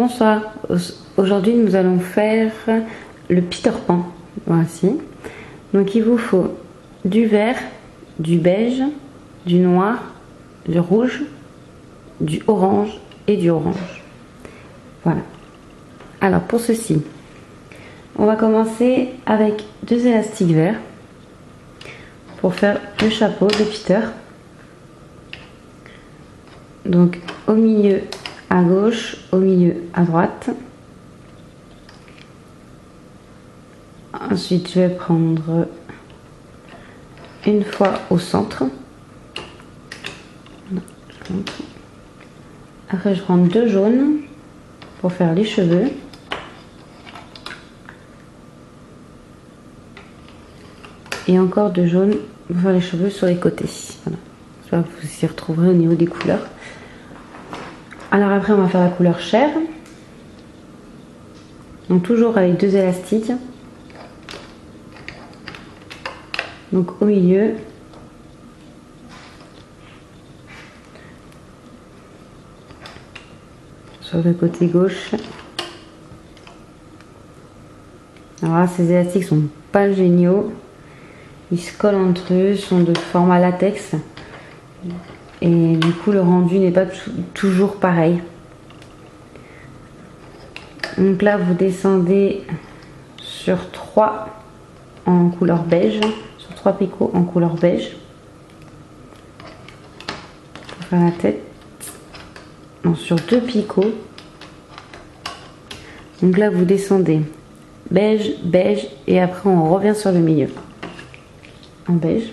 Bonsoir, aujourd'hui nous allons faire le Peter Pan, voici. Donc il vous faut du vert, du beige, du noir, du rouge, du orange et du orange. Voilà. Alors pour ceci, on va commencer avec 2 élastiques verts pour faire le chapeau de Peter. Donc au milieu à gauche, au milieu à droite. Ensuite je vais prendre une fois au centre. Après je prends 2 jaunes pour faire les cheveux. Et encore 2 jaunes pour faire les cheveux sur les côtés. Voilà. Vous y retrouverez au niveau des couleurs. Alors après on va faire la couleur chair. Donc toujours avec 2 élastiques. Donc au milieu. Sur le côté gauche. Alors là, ces élastiques sont pas géniaux. Ils se collent entre eux, sont de format latex. Et du coup, le rendu n'est pas toujours pareil. Donc là, vous descendez sur 3 en couleur beige, sur 3 picots en couleur beige. Pour faire la tête. Non, sur 2 picots. Donc là, vous descendez beige, beige, et après on revient sur le milieu. En beige.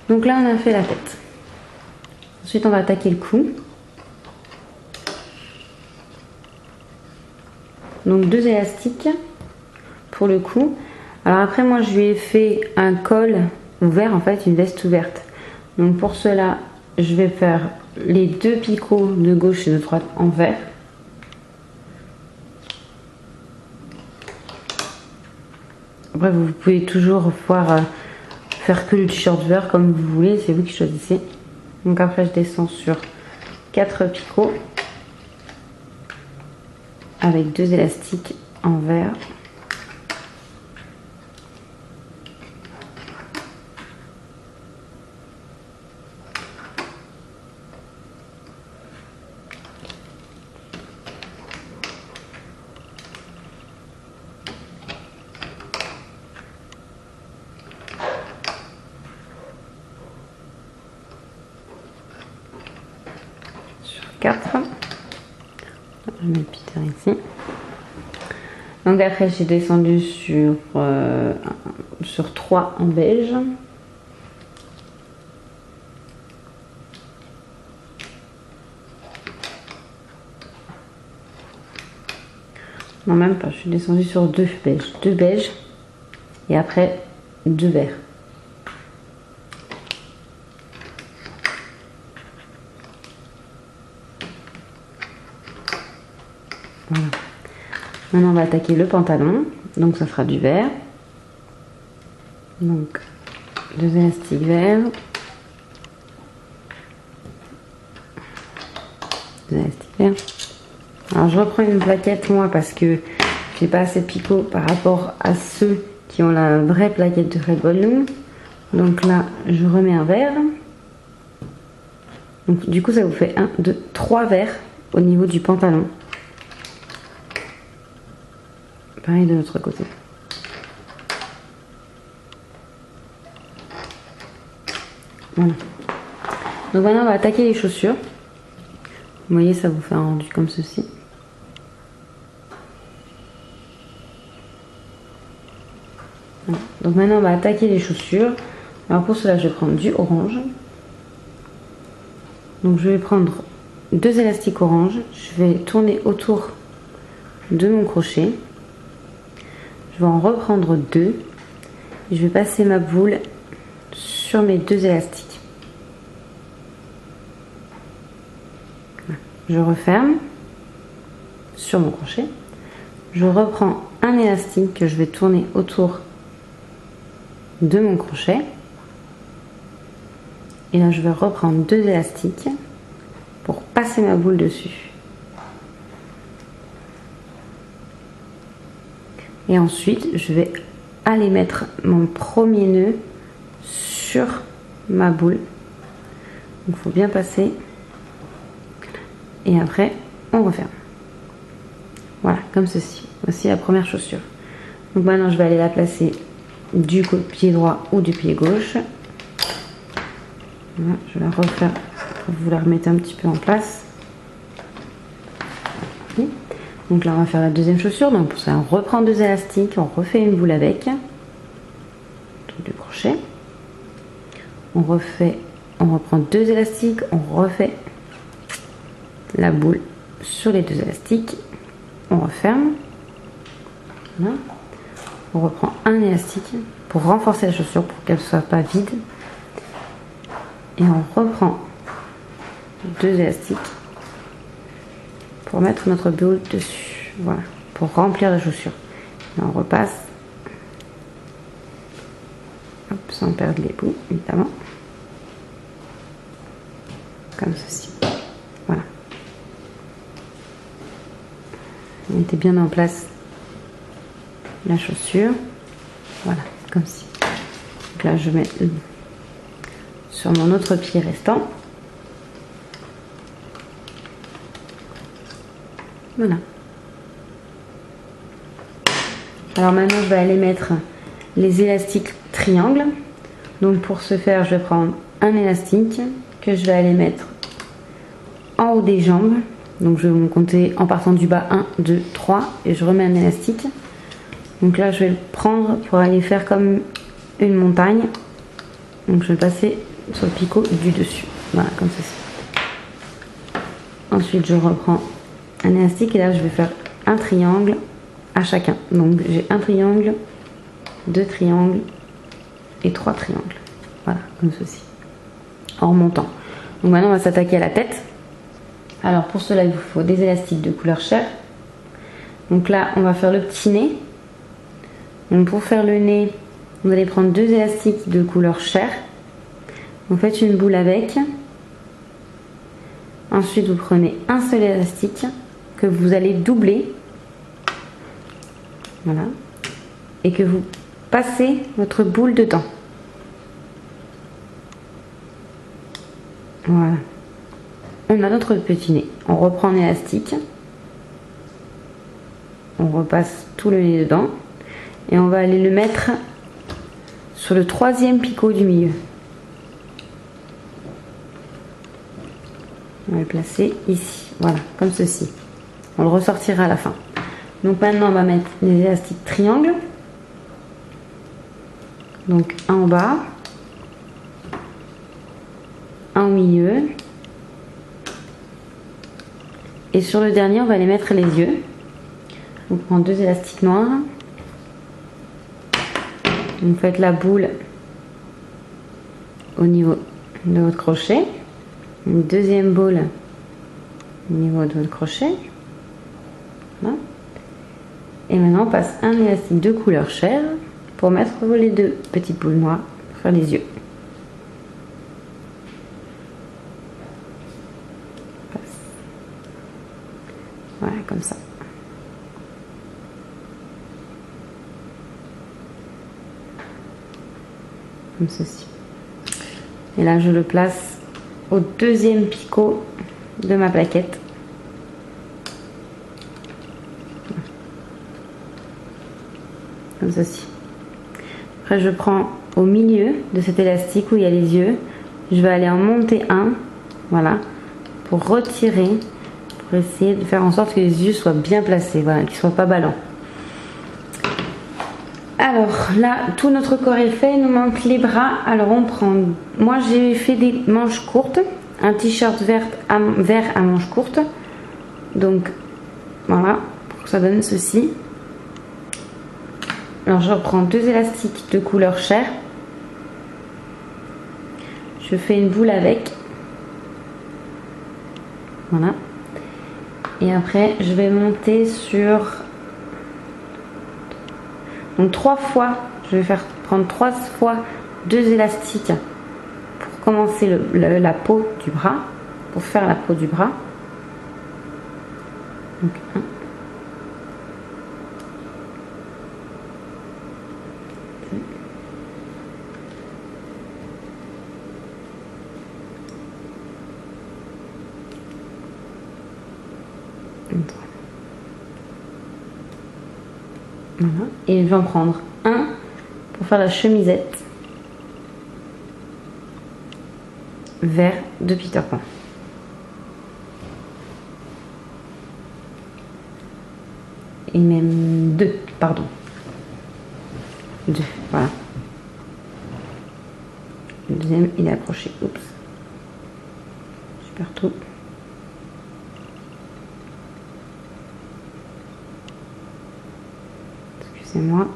Donc là on a fait la tête. Ensuite on va attaquer le cou. Donc 2 élastiques pour le cou. Alors après moi je lui ai fait un col ouvert, en fait une veste ouverte. Donc pour cela je vais faire les 2 picots de gauche et de droite en vert. Après vous pouvez toujours voir faire que le t-shirt vert comme vous voulez, c'est vous qui choisissez. Donc après je descends sur 4 picots avec 2 élastiques en vert. Sur 4. Je mets Peter ici. Donc après j'ai descendu sur 3 en beige. Non même pas, je suis descendue sur 2 beiges. 2 beiges et après 2 verts. Voilà. Maintenant on va attaquer le pantalon, donc ça sera du vert. Donc 2 élastiques verts, 2 élastiques verts. Alors je reprends une plaquette moi parce que j'ai pas assez de picots par rapport à ceux qui ont la vraie plaquette de Red Balloon. Donc là je remets un vert. Donc du coup ça vous fait 1, 2, 3 verts au niveau du pantalon. Pareil de l'autre côté. Voilà. Donc maintenant on va attaquer les chaussures. Vous voyez, ça vous fait un rendu comme ceci. Voilà. Donc maintenant on va attaquer les chaussures. Alors pour cela je vais prendre du orange. Donc je vais prendre 2 élastiques orange. Je vais tourner autour de mon crochet. Je vais en reprendre 2. Je vais passer ma boule sur mes 2 élastiques. Voilà. je referme sur mon crochet, je reprends un élastique que je vais tourner autour de mon crochet et là je vais reprendre 2 élastiques pour passer ma boule dessus. Et ensuite je vais aller mettre mon premier nœud sur ma boule. Il faut bien passer et après on referme. Voilà, comme ceci. Voici la première chaussure. Donc maintenant je vais aller la placer du pied droit ou du pied gauche. Voilà, je vais la refaire pour vous la remettre un petit peu en place. Donc là on va faire la deuxième chaussure. Donc pour ça on reprend 2 élastiques, on refait une boule avec autour du crochet. On reprend 2 élastiques, on refait la boule sur les 2 élastiques, on referme. Voilà. On reprend un élastique pour renforcer la chaussure pour qu'elle ne soit pas vide. Et on reprend 2 élastiques pour mettre notre boule dessus. Voilà, pour remplir la chaussure. Et on repasse. Hop, sans perdre les bouts, évidemment. Comme ceci. Voilà. Mettez bien en place la chaussure. Voilà, comme ci. Donc là, je mets sur mon autre pied restant. Voilà. Alors maintenant, je vais aller mettre les élastiques triangles. Donc pour ce faire, je vais prendre un élastique que je vais aller mettre en haut des jambes. Donc je vais me compter en partant du bas 1, 2, 3 et je remets un élastique. Donc là je vais le prendre pour aller faire comme une montagne. Donc je vais le passer sur le picot du dessus. Voilà, comme ceci. Ensuite je reprends un élastique et là je vais faire un triangle à chacun. Donc j'ai un triangle, 2 triangles et 3 triangles. Voilà, comme ceci. En remontant. Donc maintenant on va s'attaquer à la tête. Alors pour cela il vous faut des élastiques de couleur chair. Donc là on va faire le petit nez. Donc pour faire le nez, vous allez prendre 2 élastiques de couleur chair. Vous faites une boule avec. Ensuite vous prenez un seul élastique que vous allez doubler. Voilà. Et que vous passez votre boule dedans. Voilà. On a notre petit nez. On reprend un élastique. On repasse tout le nez dedans. Et on va aller le mettre sur le 3e picot du milieu. On va le placer ici. Voilà, comme ceci. On le ressortira à la fin. Donc maintenant on va mettre les élastiques triangles. Donc un en bas. Un au milieu. Et sur le dernier on va aller mettre les yeux. On prend 2 élastiques noirs. Vous faites la boule au niveau de votre crochet. Une deuxième boule au niveau de votre crochet. Voilà. Et maintenant on passe un élastique de couleur chair pour mettre les 2 petites boules noires pour faire les yeux. Voilà, comme ça. Comme ceci. Et là je le place au 2e picot de ma plaquette. Comme ceci. Après je prends au milieu de cet élastique où il y a les yeux, je vais aller en monter un, voilà, pour retirer, pour essayer de faire en sorte que les yeux soient bien placés, voilà, qu'ils ne soient pas ballants. Alors là, tout notre corps est fait, il nous manque les bras. Alors on prend, moi j'ai fait des manches courtes, un t-shirt vert à manches courtes. Donc voilà, pour que ça donne ceci. Alors je reprends 2 élastiques de couleur chair. Je fais une boule avec. Voilà. Et après, je vais monter sur... Donc 3 fois, je vais prendre 3 fois 2 élastiques pour commencer la peau du bras, pour faire la peau du bras. Donc 1. Voilà. Et je vais en prendre un pour faire la chemisette vert de Peter Pan. Et même 2, pardon. 2, voilà. Le deuxième, il est accroché. Oups. Je perds tout. Excusez-moi.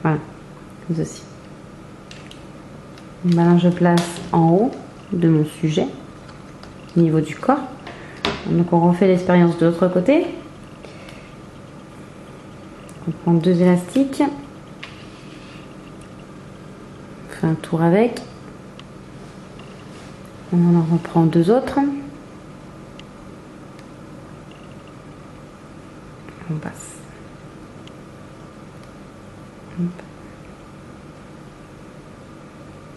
Voilà, comme ceci. Maintenant, je place en haut de mon sujet, au niveau du corps. Donc, on refait l'expérience de l'autre côté. On prend 2 élastiques. On fait un tour avec. On en reprend 2 autres. On passe. Hop.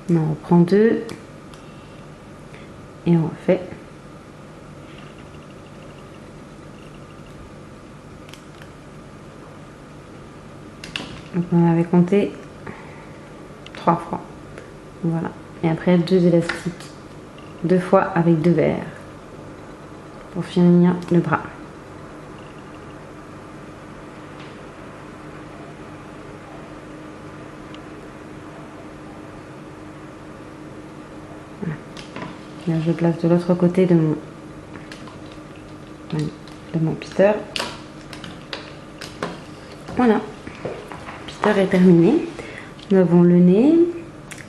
On en reprend 2 et on refait. Donc on avait compté 3 fois. Voilà. Et après 2 élastiques, 2 fois avec 2 verres pour finir le bras. Là, je place de l'autre côté de mon Peter. Voilà, Peter est terminé. Nous avons le nez,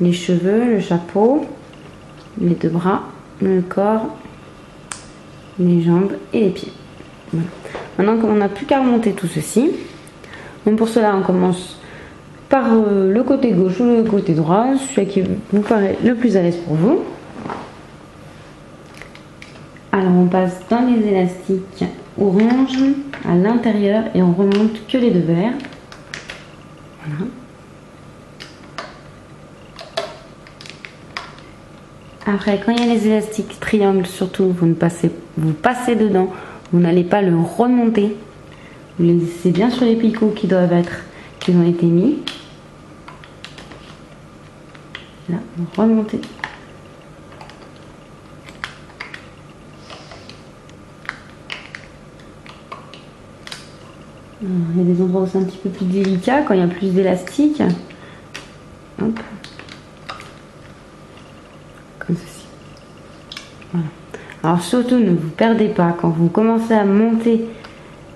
les cheveux, le chapeau, les 2 bras, le corps, les jambes et les pieds. Voilà. Maintenant, on n'a plus qu'à remonter tout ceci. Donc pour cela, on commence par le côté gauche ou le côté droit, celui qui vous paraît le plus à l'aise pour vous. Alors on passe dans les élastiques orange à l'intérieur et on remonte que les 2 verres. Voilà. Après, quand il y a les élastiques triangles, surtout, vous passez dedans, vous n'allez pas le remonter. Vous les laissez bien sur les picots qui ont été mis. Là, vous remontez. Il y a des endroits où c'est un petit peu plus délicat quand il y a plus d'élastique. Hop. Comme ceci. Voilà. Alors surtout, ne vous perdez pas. Quand vous commencez à monter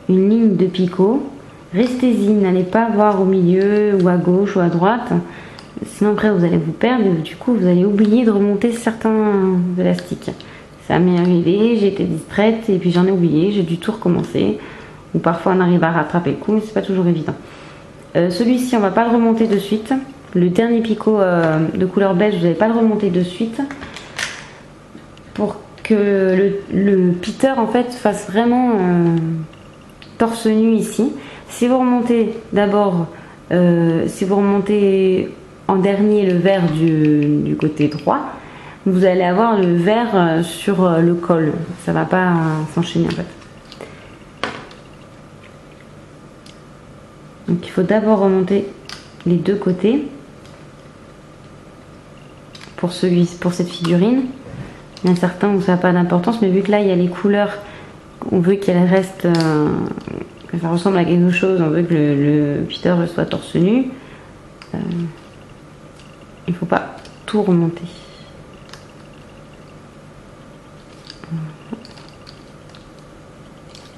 une ligne de picot, restez-y. N'allez pas voir au milieu ou à gauche ou à droite. Sinon après, vous allez vous perdre et du coup, vous allez oublier de remonter certains élastiques. Ça m'est arrivé, j'ai été distraite et puis j'en ai oublié. J'ai dû tout recommencer. Ou parfois on arrive à rattraper le coup, mais c'est pas toujours évident. Celui-ci, on va pas le remonter de suite. Le dernier picot de couleur beige, vous n'allez pas le remonter de suite pour que le Peter en fait fasse vraiment torse nu ici. Si vous remontez d'abord, si vous remontez en dernier le vert du côté droit, vous allez avoir le vert sur le col. Ça va pas s'enchaîner en fait. Donc il faut d'abord remonter les 2 côtés pour cette figurine. Il y en a certains où ça n'a pas d'importance, mais vu que là il y a les couleurs, on veut qu'elles restent, que ça ressemble à quelque chose, on veut que le Peter soit torse nu. Il ne faut pas tout remonter.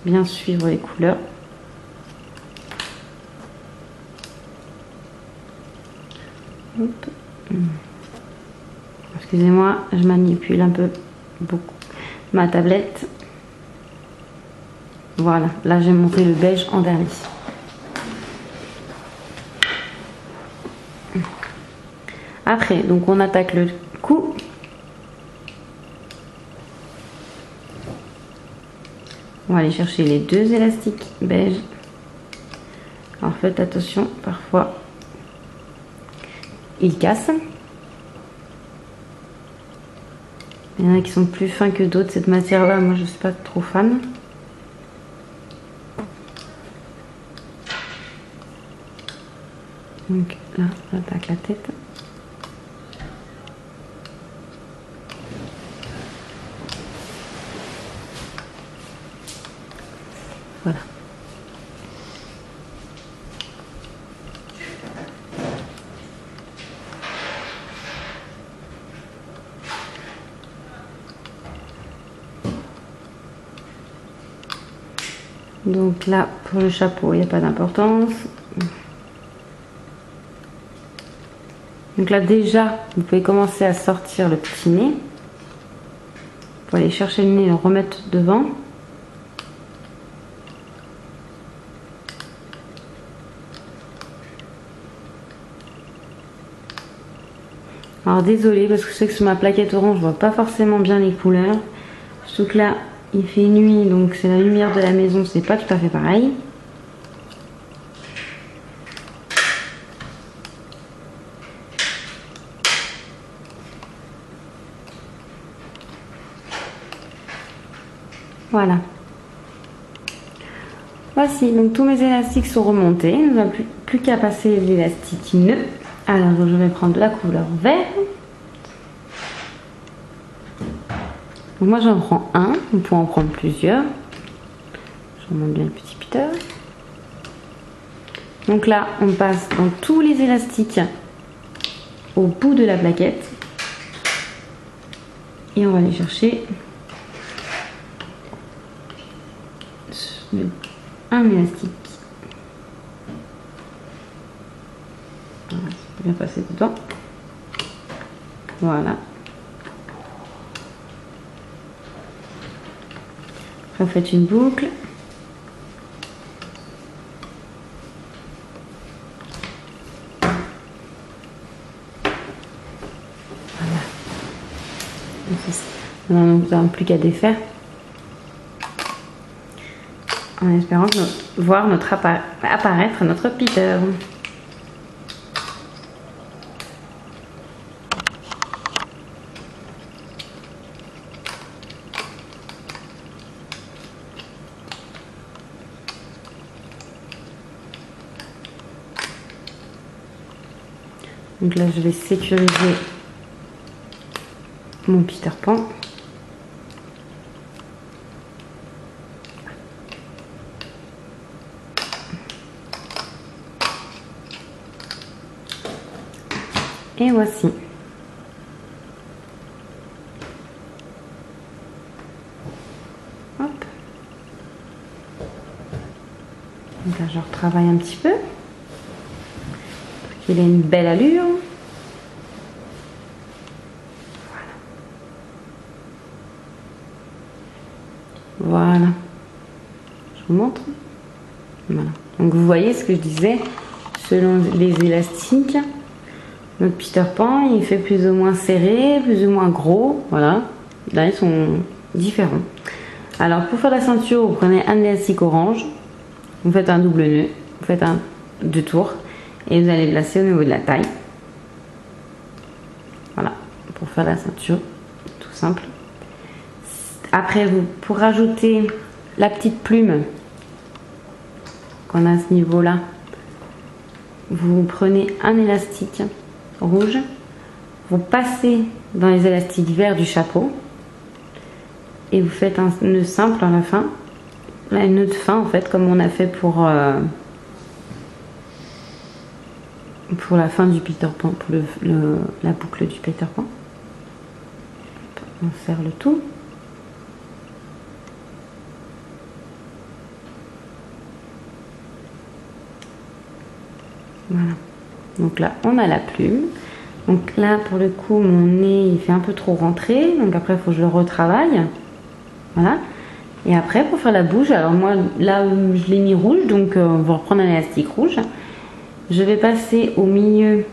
Bien suivre les couleurs. Hop. Excusez-moi, je manipule un peu beaucoup ma tablette. Voilà, là j'ai monté le beige en dernier. Après, donc on attaque le cou. On va aller chercher les deux élastiques beige. Alors faites attention, parfois ils cassent. Il y en a qui sont plus fins que d'autres. Cette matière-là, moi je suis pas trop fan. Donc là, j'attaque la tête. Voilà. Donc là, pour le chapeau, il n'y a pas d'importance. Donc là, déjà, vous pouvez commencer à sortir le petit nez. Pour aller chercher le nez et le remettre devant. Alors désolée parce que je sais que sur ma plaquette orange je vois pas forcément bien les couleurs. Surtout que là il fait nuit donc c'est la lumière de la maison, c'est pas tout à fait pareil. Voilà. Voici, donc tous mes élastiques sont remontés. Il ne va plus qu'à passer l'élastique nœud. Alors je vais prendre la couleur vert. Donc moi j'en prends un, on peut en prendre plusieurs. Je remonte bien le petit Peter. Donc là on passe dans tous les élastiques au bout de la plaquette. Et on va aller chercher un élastique. Voilà, ça peut bien passer dedans. Voilà. Après vous faites une boucle. Voilà. Maintenant nous n'avons plus qu'à défaire. En espérant voir apparaître notre Peter. Donc là je vais sécuriser mon Peter Pan. Et voici. Hop. Donc là, je retravaille un petit peu. Pour qu'il ait une belle allure. Voilà. Voilà. Je vous montre. Voilà. Donc vous voyez ce que je disais. Selon les élastiques. Notre Peter Pan, il fait plus ou moins serré, plus ou moins gros, voilà. Là, ils sont différents. Alors, pour faire la ceinture, vous prenez un élastique orange, vous faites un double nœud, vous faites deux tours, et vous allez le placer au niveau de la taille. Voilà, pour faire la ceinture, tout simple. Après, pour rajouter la petite plume qu'on a à ce niveau-là, vous prenez un élastique rouge, vous passez dans les élastiques verts du chapeau et vous faites un nœud simple à la fin, là, un nœud de fin en fait comme on a fait pour la fin du Peter Pan, pour la boucle du Peter Pan. On serre le tout. Voilà. Donc là, on a la plume. Donc là, pour le coup, mon nez, il fait un peu trop rentrer. Donc après, il faut que je le retravaille. Voilà. Et après, pour faire la bouche, alors moi, là, je l'ai mis rouge. Donc, on va reprendre un élastique rouge. Je vais passer au milieu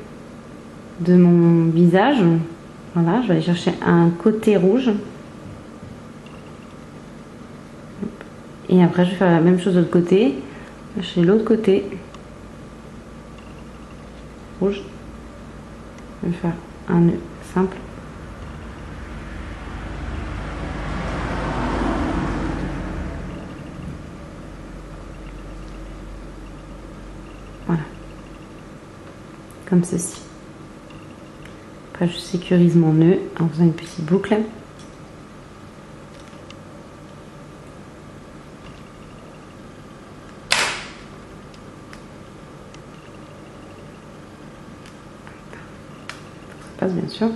de mon visage. Voilà, je vais aller chercher un côté rouge. Et après, je vais faire la même chose de l'autre côté. Chez l'autre côté. Rouge. Je vais faire un nœud simple. Voilà. Comme ceci. Après, je sécurise mon nœud en faisant une petite boucle. Ça passe bien sûr.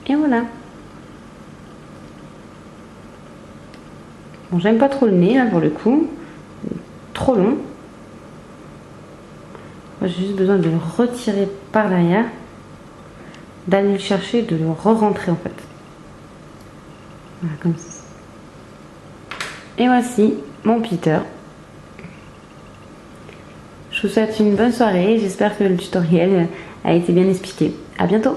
Et voilà. Bon, j'aime pas trop le nez là pour le coup. Trop long. J'ai juste besoin de le retirer par derrière, d'aller le chercher, de le re-rentrer en fait. Voilà, comme ça. Et voici mon Peter. Je vous souhaite une bonne soirée. J'espère que le tutoriel a été bien expliqué. À bientôt!